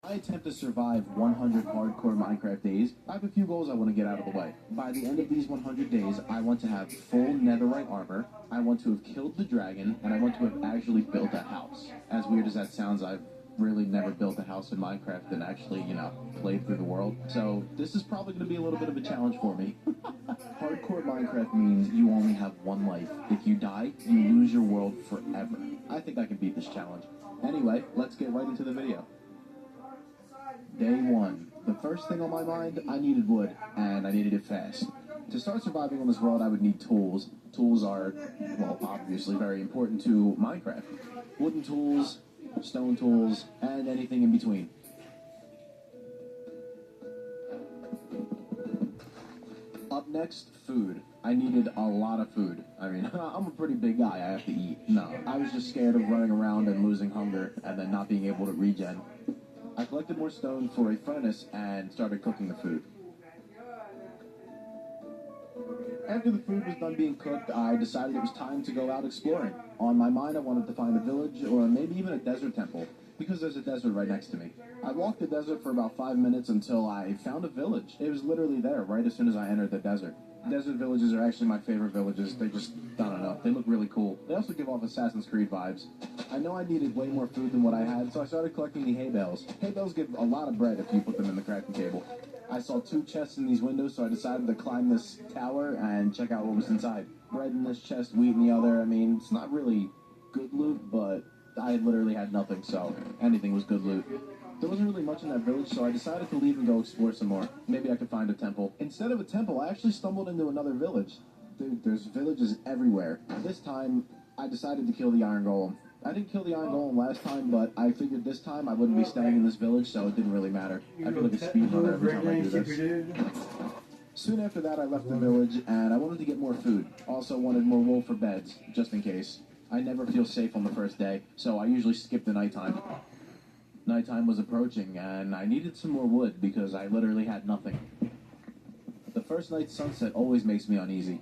I attempt to survive 100 hardcore Minecraft days. I have a few goals I want to get out of the way. By the end of these 100 days, I want to have full netherite armor, I want to have killed the dragon, and I want to have actually built a house. As weird as that sounds, I've really never built a house in Minecraft and actually, played through the world. So this is probably going to be a little bit of a challenge for me. Hardcore Minecraft means you only have one life. If you die, you lose your world forever. I think I can beat this challenge. Anyway, let's get right into the video. Day 1. The first thing on my mind, I needed wood, and I needed it fast. To start surviving on this world, I would need tools. Tools are, well, obviously very important to Minecraft. Wooden tools, stone tools, and anything in between. Up next, food. I needed a lot of food. I mean, I'm a pretty big guy, I have to eat. No, I was just scared of running around and losing hunger, and then not being able to regen. I collected more stone for a furnace and started cooking the food. After the food was done being cooked, I decided it was time to go out exploring. On my mind, I wanted to find a village or maybe even a desert temple, because there's a desert right next to me. I walked the desert for about 5 minutes until I found a village. It was literally there right as soon as I entered the desert. Desert villages are actually my favorite villages. They just, I don't know, they look really cool. They also give off Assassin's Creed vibes. I know I needed way more food than what I had, so I started collecting the hay bales. Hay bales give a lot of bread if you put them in the crafting table. I saw 2 chests in these windows, so I decided to climb this tower and check out what was inside. Bread in this chest, wheat in the other. I mean, it's not really good loot, but I literally had nothing, so anything was good loot. There wasn't really much in that village, so I decided to leave and go explore some more. Maybe I could find a temple. Instead of a temple, I actually stumbled into another village. Dude, there's villages everywhere. This time, I decided to kill the Iron Golem. I didn't kill the Iron Golem last time, but I figured this time I wouldn't be staying in this village, so it didn't really matter. I feel like a speedrunner every time I do this. Soon after that, I left the village, and I wanted to get more food. Also wanted more wool for beds, just in case. I never feel safe on the first day, so I usually skip the nighttime. Nighttime was approaching, and I needed some more wood because I literally had nothing. The first night's sunset always makes me uneasy.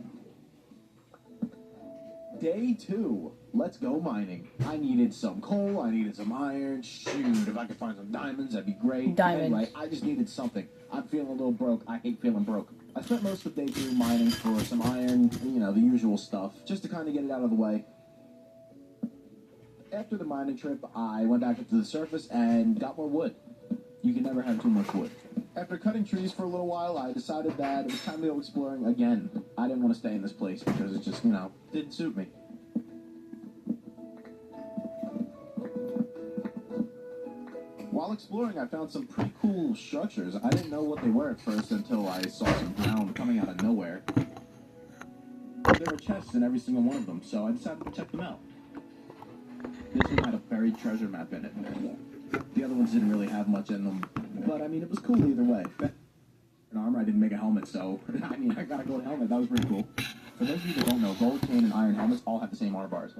Day 2. Let's go mining. I needed some coal, I needed some iron. Shoot, if I could find some diamonds, that'd be great. Diamonds. Anyway, I just needed something. I'm feeling a little broke. I hate feeling broke. I spent most of day 2 mining for some iron, the usual stuff, just to kind of get it out of the way. After the mining trip, I went back up to the surface and got more wood. You can never have too much wood. After cutting trees for a little while, I decided that it was time to go exploring again. I didn't want to stay in this place because it just, didn't suit me. While exploring, I found some pretty cool structures. I didn't know what they were at first until I saw some ground coming out of nowhere. There were chests in every single one of them, so I decided to check them out. This one had a buried treasure map in it. The other ones didn't really have much in them, but I mean, it was cool either way. In armor, I didn't make a helmet, so I got a gold helmet. That was pretty cool. For those of you that don't know, gold chain and iron helmets all have the same armor bars.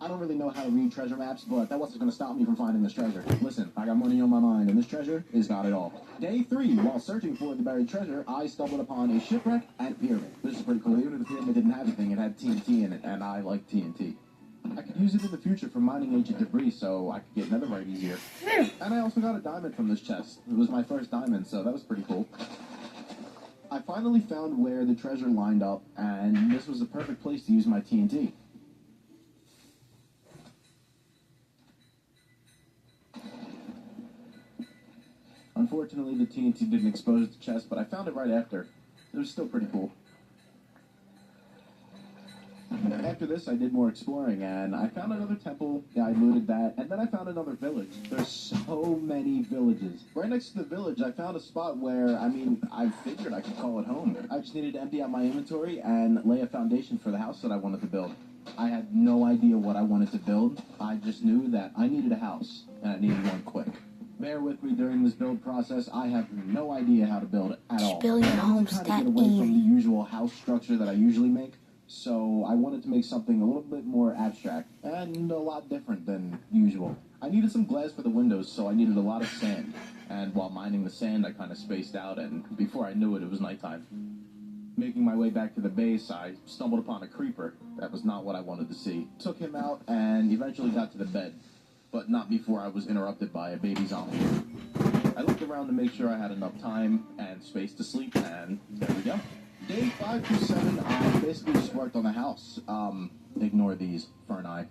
I don't really know how to read treasure maps, but that wasn't going to stop me from finding this treasure. Listen, I got money on my mind, and this treasure is got it all. Day 3, while searching for the buried treasure, I stumbled upon a shipwreck and a pyramid. This is pretty cool. Even if the pyramid didn't have anything, it had TNT in it, and I like TNT. I could use it in the future for mining ancient debris, so I could get netherite easier. And I also got a diamond from this chest. It was my first diamond, so that was pretty cool. I finally found where the treasure lined up, and this was the perfect place to use my TNT. Unfortunately, the TNT didn't expose the chest, but I found it right after. It was still pretty cool. After this, I did more exploring, and I found another temple. Yeah, I looted that, and then I found another village. There's so many villages. Right next to the village, I found a spot where, I figured I could call it home. I just needed to empty out my inventory and lay a foundation for the house that I wanted to build. I had no idea what I wanted to build. I just knew that I needed a house, and I needed one quick. Bear with me during this build process. I have no idea how to build it at all. Build your I homes wanted to that kind of get away from the easy. usual house structure that I usually make. So I wanted to make something a little bit more abstract and a lot different than usual. I needed some glass for the windows, so I needed a lot of sand. And while mining the sand, I kind of spaced out, and before I knew it, it was nighttime. Making my way back to the base, I stumbled upon a creeper. That was not what I wanted to see. Took him out and eventually got to the bed, but not before I was interrupted by a baby zombie. around to make sure I had enough time and space to sleep, and there we go. Day 5 through 7, I basically just worked on the house. Ignore these for an eye.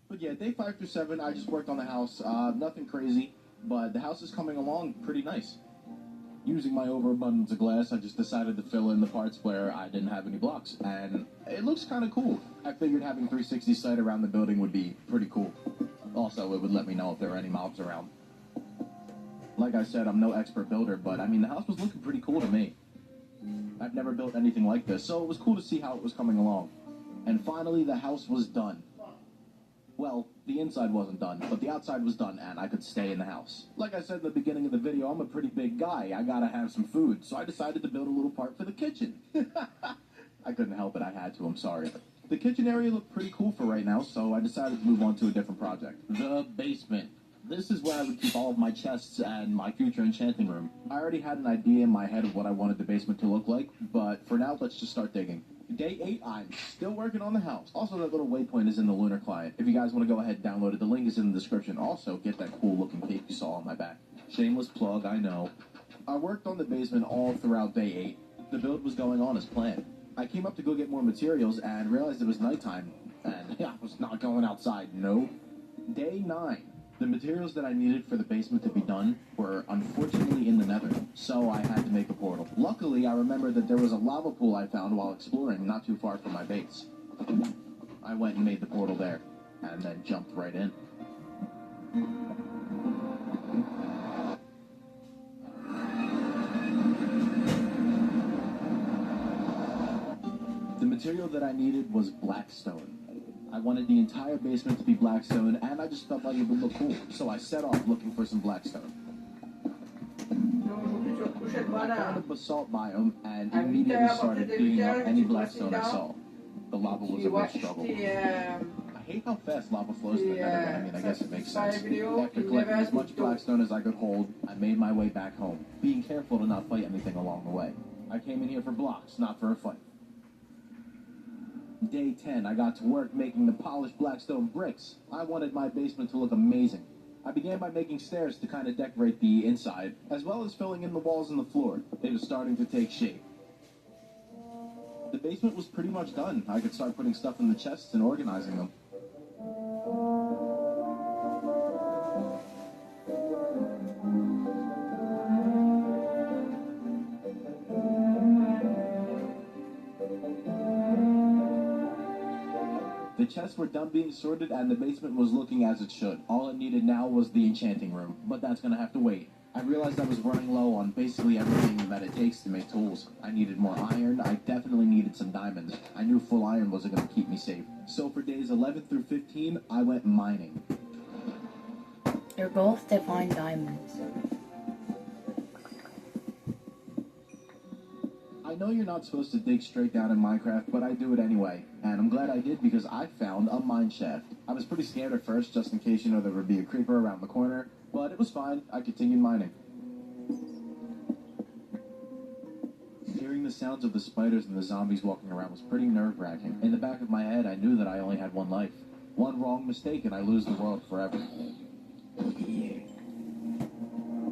But yeah, day 5 through 7, I just worked on the house. Nothing crazy, but the house is coming along pretty nice. Using my overabundance of glass, I just decided to fill in the parts where I didn't have any blocks, and it looks kind of cool. I figured having 360 sight around the building would be pretty cool. Also, it would let me know if there were any mobs around. Like I said, I'm no expert builder, but I mean, the house was looking pretty cool to me. I've never built anything like this, so it was cool to see how it was coming along. And finally, the house was done. Well, the inside wasn't done, but the outside was done, and I could stay in the house. Like I said in the beginning of the video, I'm a pretty big guy. I gotta have some food, so I decided to build a little part for the kitchen. I couldn't help it. I had to. I'm sorry. The kitchen area looked pretty cool for right now, so I decided to move on to a different project. The basement. This is where I would keep all of my chests and my future enchanting room. I already had an idea in my head of what I wanted the basement to look like, but for now, let's just start digging. Day 8, I'm still working on the house. Also, that little waypoint is in the Lunar client. If you guys want to go ahead and download it, the link is in the description. Also, get that cool looking cape you saw on my back. Shameless plug, I know. I worked on the basement all throughout day 8. The build was going on as planned. I came up to go get more materials and realized it was nighttime. And I was not going outside, no. Day 9. The materials that I needed for the basement to be done were unfortunately in the nether, so I had to make a portal. Luckily, I remembered that there was a lava pool I found while exploring not too far from my base. I went and made the portal there, and then jumped right in. The material that I needed was blackstone. I wanted the entire basement to be blackstone, and I just felt like it would look cool, so I set off looking for some blackstone. I found a basalt biome and immediately started digging up any blackstone I saw. The lava was a real struggle. I hate how fast lava flows in the nether, but I mean, I guess it makes sense. After collecting as much blackstone as I could hold, I made my way back home, being careful to not fight anything along the way. I came in here for blocks, not for a fight. Day 10, I got to work making the polished blackstone bricks. I wanted my basement to look amazing. I began by making stairs to kind of decorate the inside, as well as filling in the walls and the floor. It was starting to take shape. The basement was pretty much done. I could start putting stuff in the chests and organizing them. The chests were done being sorted and the basement was looking as it should. All it needed now was the enchanting room, but that's gonna have to wait. I realized I was running low on basically everything that it takes to make tools. I needed more iron, I definitely needed some diamonds. I knew full iron wasn't gonna keep me safe. So for days 11 through 15, I went mining. Your goal is to find diamonds. I know you're not supposed to dig straight down in Minecraft, but I do it anyway. And I'm glad I did because I found a mine shaft. I was pretty scared at first, just in case, there would be a creeper around the corner, but it was fine. I continued mining. Hearing the sounds of the spiders and the zombies walking around was pretty nerve-wracking. In the back of my head, I knew that I only had one life. One wrong mistake and I lose the world forever.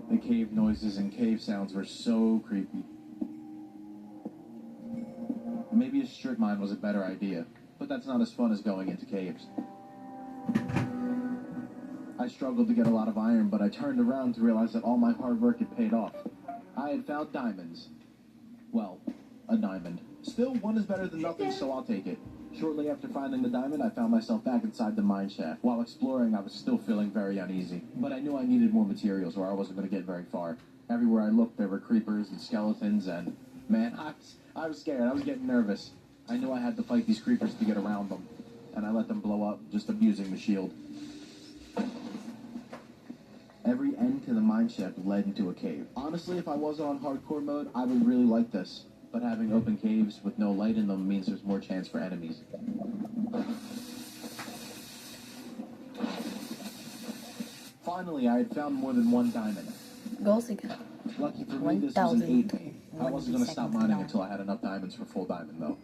The cave noises and cave sounds were so creepy. Maybe a strip mine was a better idea, but that's not as fun as going into caves. I struggled to get a lot of iron, but I turned around to realize that all my hard work had paid off. I had found diamonds. Well, a diamond. Still, one is better than nothing, so I'll take it. Shortly after finding the diamond, I found myself back inside the mine shaft. While exploring, I was still feeling very uneasy, but I knew I needed more materials or I wasn't going to get very far. Everywhere I looked, there were creepers and skeletons, and man, I was scared. I was getting nervous. I knew I had to fight these creepers to get around them, and I let them blow up, just abusing the shield. Every end to the mine shaft led into a cave. Honestly, if I wasn't on hardcore mode, I would really like this. But having open caves with no light in them means there's more chance for enemies. Finally, I had found more than one diamond. Lucky for me, this was an 8 vein. I wasn't going to stop mining until I had enough diamonds for full diamond, though.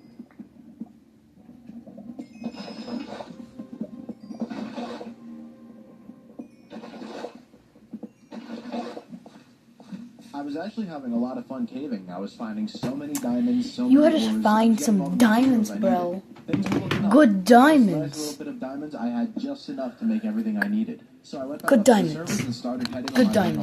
I was actually having a lot of fun caving. I was finding so many diamonds, so You many gotta ores. find I was getting all some the diamonds, materials I bro. needed. Things were looking up. Good This nice diamonds. little bit of diamonds, I had just enough to make everything I needed. So I went back Good up to the diamonds. servers and started heading Good on my way diamonds. home.